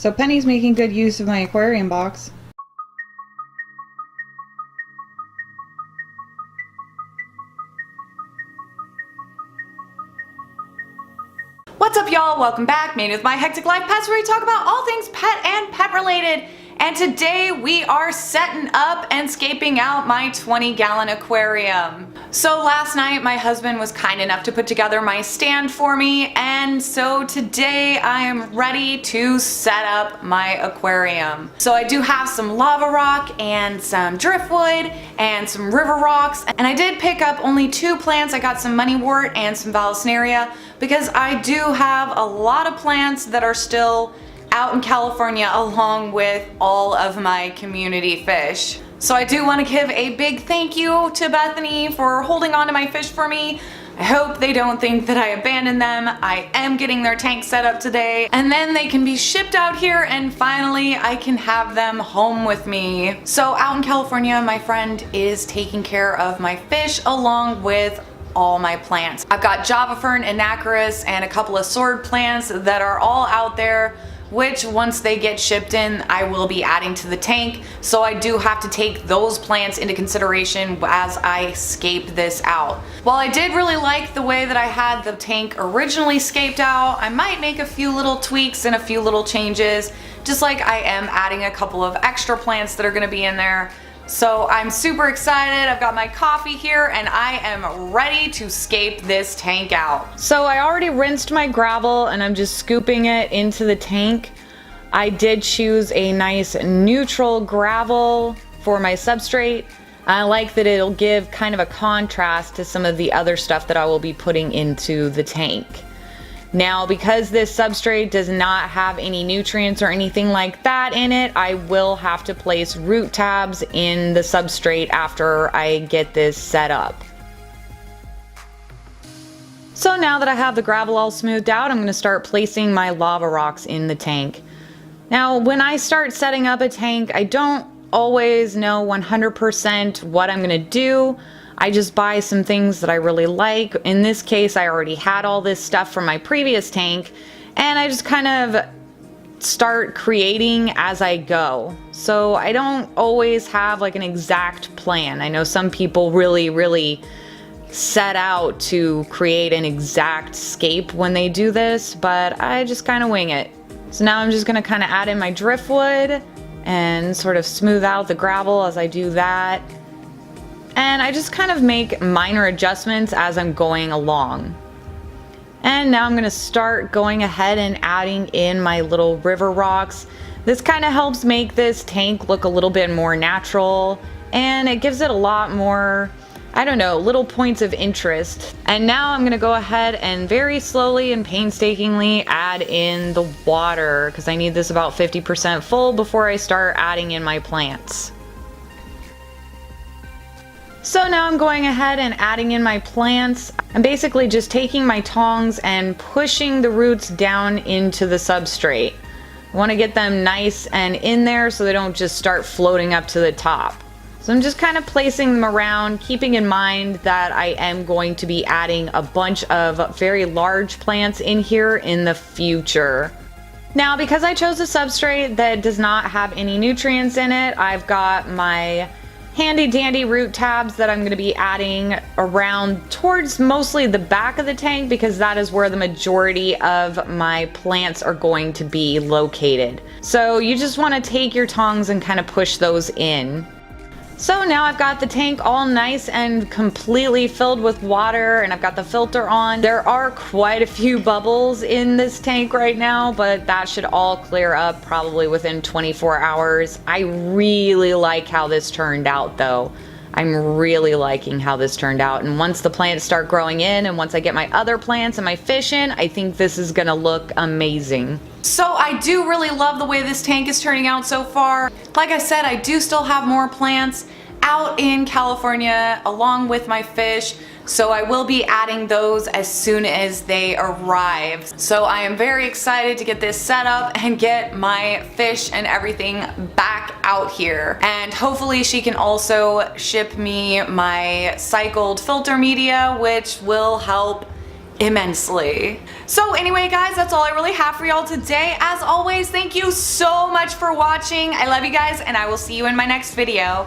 So Penny's making good use of my aquarium box. What's up, y'all? Welcome back. Made with my hectic life pets, where we talk about all things pet and pet related. And today we are setting up and scaping out my 20-gallon aquarium. So last night my husband was kind enough to put together my stand for me, and so today I am ready to set up my aquarium. So I do have some lava rock and some driftwood and some river rocks, and I did pick up only 2 plants. I got some moneywort and some vallisneria because I do have a lot of plants that are still out in California along with all of my community fish. So I do want to give a big thank you to Bethany for holding on to my fish for me. I hope they don't think that I abandoned them. I am getting their tank set up today, and then they can be shipped out here, and finally I can have them home with me. So out in California, my friend is taking care of my fish along with all my plants. I've got Java Fern, Anacharis, and a couple of sword plants that are all out there, which once they get shipped in, I will be adding to the tank. So I do have to take those plants into consideration as I scape this out. While I did really like the way that I had the tank originally scaped out, I might make a few little tweaks and a few little changes, just like I am adding a couple of extra plants that are gonna be in there. So I'm super excited. I've got my coffee here and I am ready to scape this tank out. So I already rinsed my gravel and I'm just scooping it into the tank. I did choose a nice neutral gravel for my substrate. I like that it'll give kind of a contrast to some of the other stuff that I will be putting into the tank. Now, because this substrate does not have any nutrients or anything like that in it, I will have to place root tabs in the substrate after I get this set up. So now that I have the gravel all smoothed out, I'm going to start placing my lava rocks in the tank. Now, when I start setting up a tank, I don't always know 100% what I'm going to do. I just buy some things that I really like. In this case, I already had all this stuff from my previous tank, and I just kind of start creating as I go. So I don't always have like an exact plan. I know some people really set out to create an exact scape when they do this, but I just kind of wing it. So now I'm just going to kind of add in my driftwood and sort of smooth out the gravel as I do that. And I just kind of make minor adjustments as I'm going along. And now I'm going to start going ahead and adding in my little river rocks. This kind of helps make this tank look a little bit more natural, and it gives it a lot more, I don't know, little points of interest. And now I'm going to go ahead and very slowly and painstakingly add in the water, because I need this about 50% full before I start adding in my plants. So now I'm going ahead and adding in my plants. I'm basically just taking my tongs and pushing the roots down into the substrate. I want to get them nice and in there so they don't just start floating up to the top. So I'm just kind of placing them around, keeping in mind that I am going to be adding a bunch of very large plants in here in the future. Now, because I chose a substrate that does not have any nutrients in it, I've got my handy dandy root tabs that I'm going to be adding around towards mostly the back of the tank, because that is where the majority of my plants are going to be located. So you just want to take your tongs and kind of push those in. So now I've got the tank all nice and completely filled with water, and I've got the filter on. There are quite a few bubbles in this tank right now, but that should all clear up probably within 24 hours. I really like how this turned out though. I'm really liking how this turned out, and once the plants start growing in and once I get my other plants and my fish in, I think this is gonna look amazing. So I do really love the way this tank is turning out so far. Like I said, I do still have more plants out in California along with my fish, so I will be adding those as soon as they arrive. So I am very excited to get this set up and get my fish and everything back out here. And hopefully she can also ship me my cycled filter media, which will help immensely. So anyway guys, that's all I really have for y'all today. As always, thank you so much for watching. I love you guys and I will see you in my next video.